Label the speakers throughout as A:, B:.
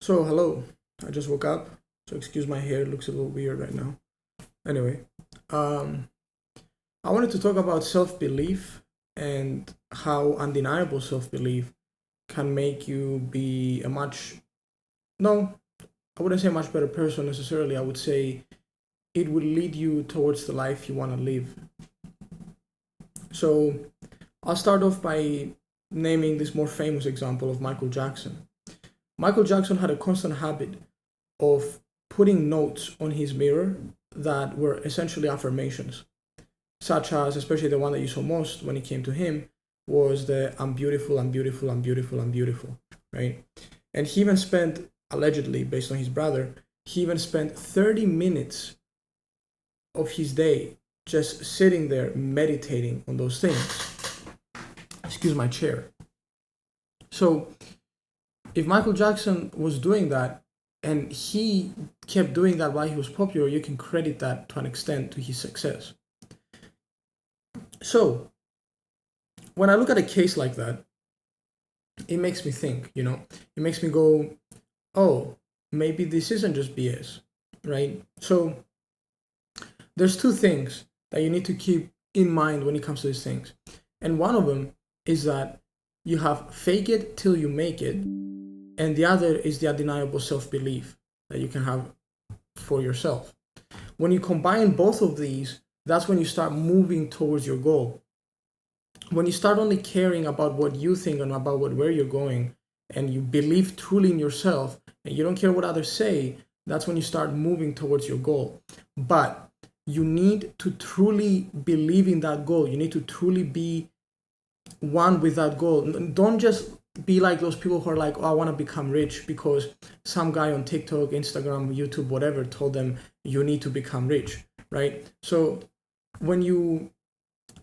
A: So, hello. I just woke up, so excuse my hair, it looks a little weird right now. Anyway, um, I wanted to talk about self belief and how undeniable self belief can make you be a no, I wouldn't say much better person necessarily. I would say it would lead you towards the life you want to live. So, I'll start off by naming this more famous example of Michael Jackson. Michael Jackson had a constant habit of putting notes on his mirror that were essentially affirmations, such as, especially the one that you saw most when it came to him, was the I'm beautiful, I'm beautiful, I'm beautiful, I'm beautiful, right? And he even spent, allegedly, based on his brother, he even spent 30 minutes of his day just sitting there meditating on those things. Excuse my chair. So, if Michael Jackson was doing that, and he kept doing that while he was popular, you can credit that to an extent to his success. So, when I look at a case like that, it makes me think, it makes me go, oh, maybe this isn't just BS, right? So, there's two things that you need to keep in mind when it comes to these things. And one of them is that you have fake it till you make it, and the other is the undeniable self-belief that you can have for yourself. When you combine both of these, that's when you start moving towards your goal. When you start only caring about what you think and about where you're going, and you believe truly in yourself, and you don't care what others say, that's when you start moving towards your goal. But you need to truly believe in that goal. You need to truly be one with that goal. Don't just be like those people who are like, oh, I want to become rich because some guy on TikTok, Instagram, YouTube, whatever, told them you need to become rich, right? So when you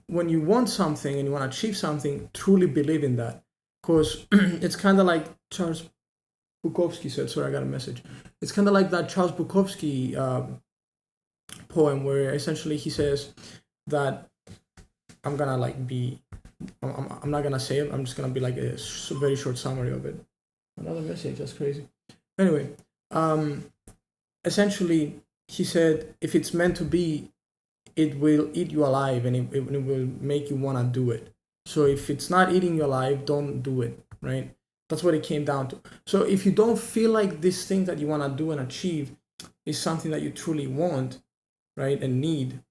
A: want something and you want to achieve something, truly believe in that, because it's kind of like Charles Bukowski said. Sorry, I got a message. It's kind of like that Charles Bukowski poem where essentially he says that I'm gonna I'm not gonna say it. I'm just gonna be like a very short summary of it. Another message. That's crazy. Anyway, essentially, he said, if it's meant to be, it will eat you alive, and it will make you wanna do it. So if it's not eating you alive, don't do it. Right? That's what it came down to. So if you don't feel like this thing that you wanna do and achieve is something that you truly want, right, and need,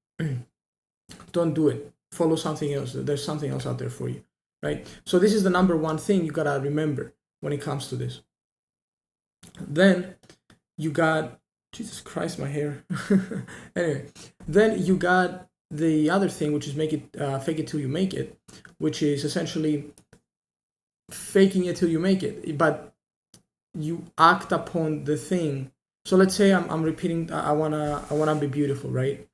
A: don't do it. Follow something else. There's something else out there for you, right? So this is the number one thing you gotta remember when it comes to this. Then you got, Jesus Christ, my hair. Anyway, then you got the other thing, which is fake it till you make it, which is essentially faking it till you make it, but you act upon the thing. So let's say I'm repeating, I wanna be beautiful, right?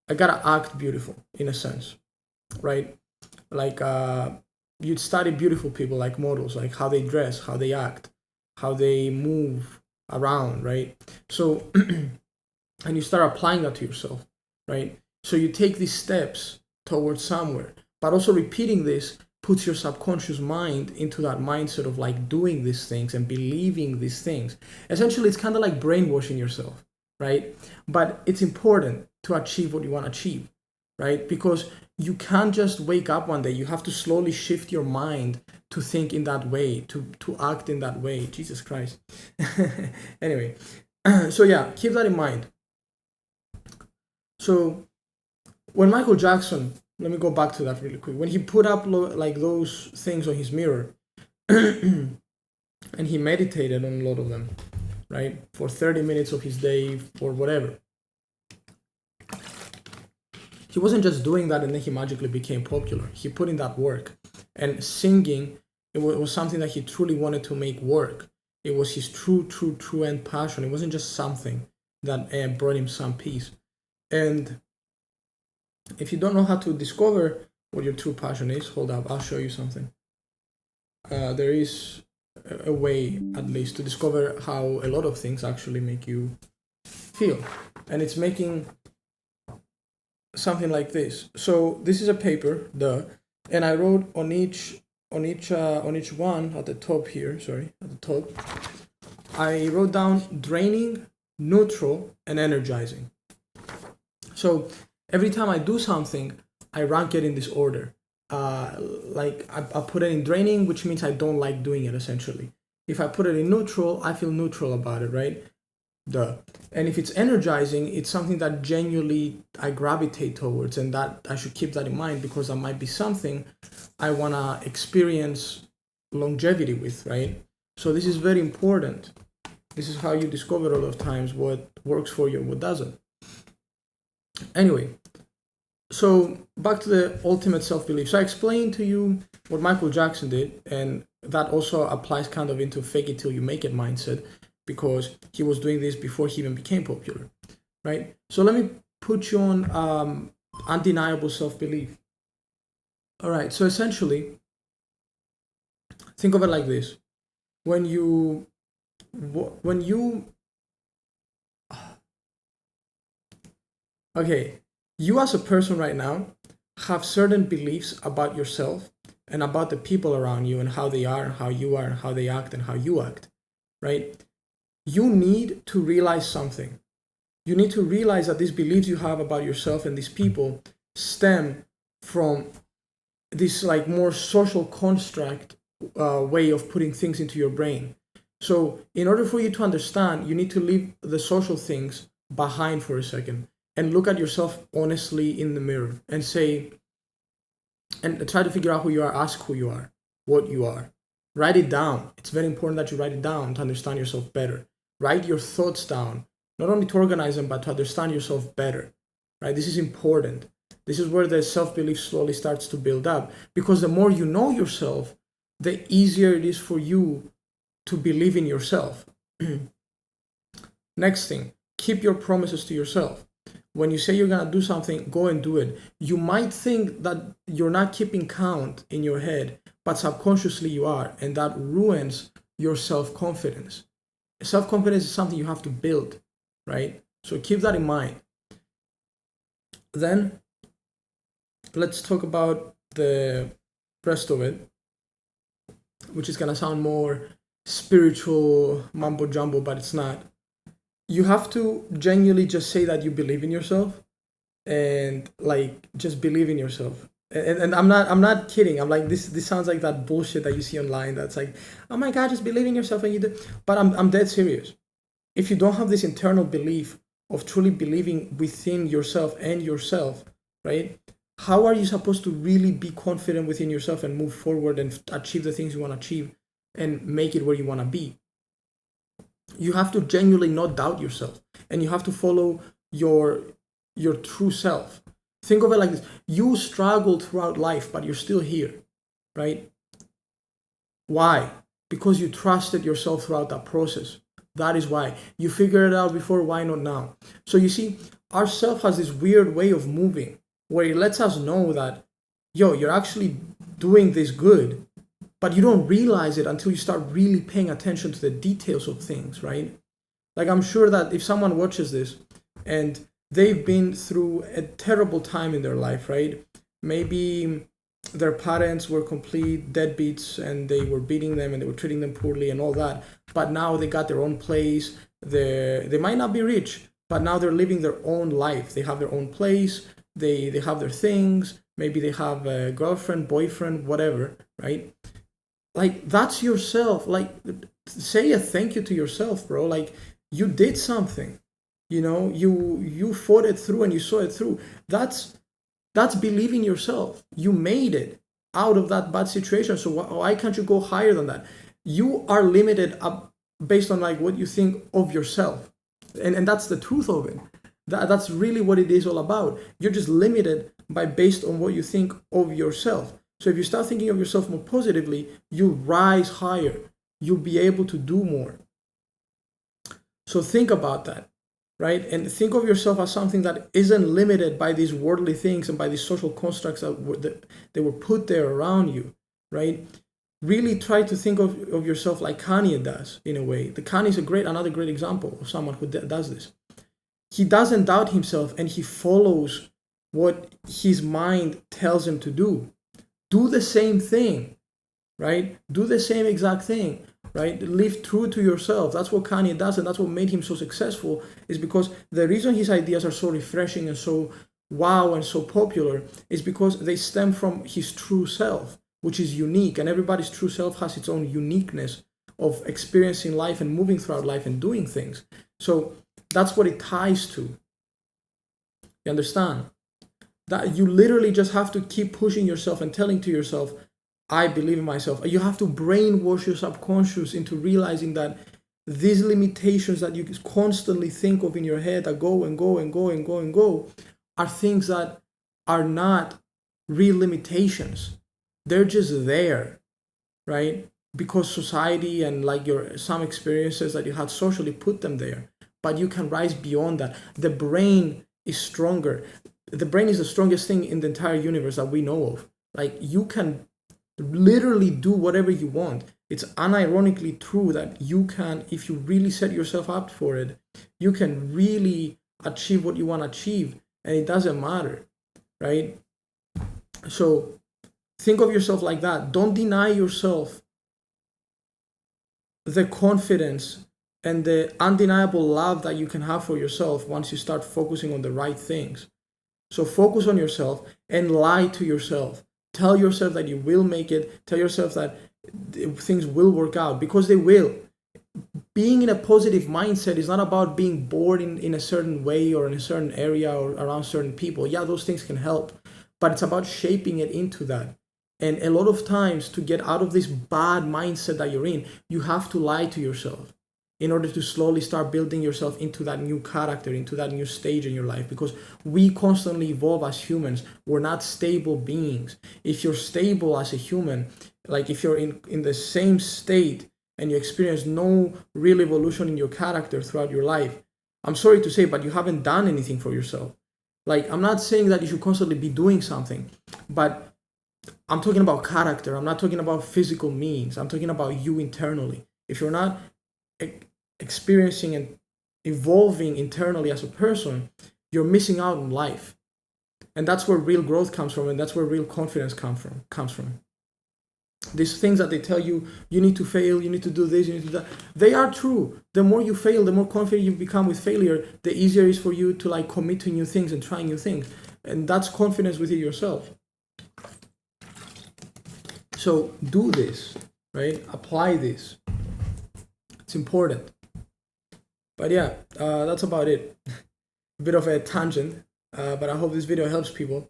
A: I gotta act beautiful in a sense, right? Like you'd study beautiful people like models, like how they dress, how they act, how they move around, right? So and you start applying that to yourself, right? So you take these steps towards somewhere, but also repeating this puts your subconscious mind into that mindset of like doing these things and believing these things. Essentially, it's kind of like brainwashing yourself, right? But it's important to achieve what you want to achieve, right? Because you can't just wake up one day. You have to slowly shift your mind to think in that way, to act in that way. Jesus Christ. Anyway, so yeah, keep that in mind. So when Michael Jackson, let me go back to that really quick. When he put up like those things on his mirror, and he meditated on a lot of them, right, for 30 minutes of his day or whatever. He wasn't just doing that and then he magically became popular. He put in that work. And singing, it was something that he truly wanted to make work. It was his true end passion. It wasn't just something that brought him some peace. And if you don't know how to discover what your true passion is, hold up, I'll show you something. There is a way, at least, to discover how a lot of things actually make you feel. And it's making something like this. So this is a paper, and I wrote on each one at the top here. Sorry, at the top. I wrote down draining, neutral, and energizing. So every time I do something, I rank it in this order. Like I put it in draining, which means I don't like doing it essentially. If I put it in neutral, I feel neutral about it, right? Duh. And if it's energizing, it's something that genuinely I gravitate towards, and that I should keep that in mind because that might be something I want to experience longevity with, right? So this is very important. This is how you discover a lot of times what works for you and what doesn't. Anyway, so back to the ultimate self-belief. So I explained to you what Michael Jackson did, and that also applies kind of into fake it till you make it mindset, because he was doing this before he even became popular, right? So let me put you on undeniable self-belief. All right, so essentially, think of it like this. When you okay, you as a person right now have certain beliefs about yourself and about the people around you and how they are and how you are and how they act and how you act, right? You need to realize something. You need to realize that these beliefs you have about yourself and these people stem from this like more social construct way of putting things into your brain. So in order for you to understand, you need to leave the social things behind for a second and look at yourself honestly in the mirror and say, and try to figure out who you are, ask who you are, what you are. Write it down. It's very important that you write it down to understand yourself better. Write your thoughts down, not only to organize them, but to understand yourself better, right? This is important. This is where the self-belief slowly starts to build up, because the more you know yourself, the easier it is for you to believe in yourself. Next thing, keep your promises to yourself. When you say you're going to do something, go and do it. You might think that you're not keeping count in your head, but subconsciously you are, and that ruins your self-confidence. Self-confidence is something you have to build, right? So keep that in mind. Then let's talk about the rest of it, which is going to sound more spiritual mumbo jumbo, but it's not. You have to genuinely just say that you believe in yourself, and like just believe in yourself. And I'm not kidding. I'm like, this sounds like that bullshit that you see online that's like, oh my god, just believe in yourself and you do. But I'm dead serious. If you don't have this internal belief of truly believing within yourself and yourself, right? How are you supposed to really be confident within yourself and move forward and achieve the things you want to achieve and make it where you want to be? You have to genuinely not doubt yourself, and you have to follow your true self. Think of it like this. You struggled throughout life, but you're still here, right? Why? Because you trusted yourself throughout that process. That is why. You figured it out before, why not now? So you see, our self has this weird way of moving where it lets us know that, yo, you're actually doing this good, but you don't realize it until you start really paying attention to the details of things, right? Like, I'm sure that if someone watches this and they've been through a terrible time in their life, right? Maybe their parents were complete deadbeats and they were beating them and they were treating them poorly and all that. But now they got their own place. They might not be rich, but now they're living their own life. They have their own place. They have their things. Maybe they have a girlfriend, boyfriend, whatever, right? Like, that's yourself. Like, say a thank you to yourself, bro. Like, you did something. You fought it through and you saw it through. That's believing yourself. You made it out of that bad situation. So why can't you go higher than that? You are limited up based on like what you think of yourself, and that's the truth of it. That's really what it is all about. You're just limited by based on what you think of yourself. So if you start thinking of yourself more positively, you rise higher. You'll be able to do more. So think about that, right? And think of yourself as something that isn't limited by these worldly things and by these social constructs that were put there around you, right? Really try to think of yourself like Kanye does, in a way. The Kanye is another great example of someone who does this. He doesn't doubt himself and he follows what his mind tells him to do. Do the same thing, right? Do the same exact thing. right? Live true to yourself. That's what Kanye does, and that's what made him so successful, is because the reason his ideas are so refreshing and so wow and so popular is because they stem from his true self, which is unique, and everybody's true self has its own uniqueness of experiencing life and moving throughout life and doing things. So that's what it ties to. You understand? That you literally just have to keep pushing yourself and telling to yourself, I believe in myself. You have to brainwash your subconscious into realizing that these limitations that you constantly think of in your head that go and go and go and go and go are things that are not real limitations. They're just there, right? Because society and like some experiences that you had socially put them there. But you can rise beyond that. The brain is stronger. The brain is the strongest thing in the entire universe that we know of. Like, you can literally do whatever you want. It's unironically true that you can, if you really set yourself up for it, you can really achieve what you want to achieve, and it doesn't matter, right? So think of yourself like that. Don't deny yourself the confidence and the undeniable love that you can have for yourself once you start focusing on the right things. So focus on yourself and lie to yourself. Tell yourself that you will make it. Tell yourself that things will work out, because they will. Being in a positive mindset is not about being bored in a certain way or in a certain area or around certain people. Yeah, those things can help, but it's about shaping it into that. And a lot of times, to get out of this bad mindset that you're in, you have to lie to yourself in order to slowly start building yourself into that new character, into that new stage in your life, because we constantly evolve as humans. We're not stable beings. If you're stable as a human, like if you're in the same state and you experience no real evolution in your character throughout your life, I'm sorry to say, but you haven't done anything for yourself. Like, I'm not saying that you should constantly be doing something, but I'm talking about character. I'm not talking about physical means. I'm talking about you internally. If you're not experiencing and evolving internally as a person, you're missing out on life. And that's where real growth comes from, and that's where real confidence comes from. These things that they tell you, you need to fail, you need to do this, you need to do that, they are true. The more you fail, the more confident you become with failure, the easier it is for you to like commit to new things and try new things. And that's confidence within yourself. So do this, right? Apply this. It's important. But yeah, that's about it. A bit of a tangent, but I hope this video helps people.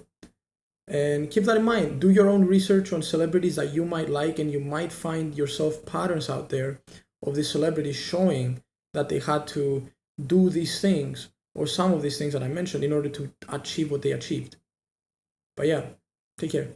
A: And keep that in mind. Do your own research on celebrities that you might like, and you might find yourself patterns out there of these celebrities showing that they had to do these things, or some of these things that I mentioned, in order to achieve what they achieved. But yeah, take care.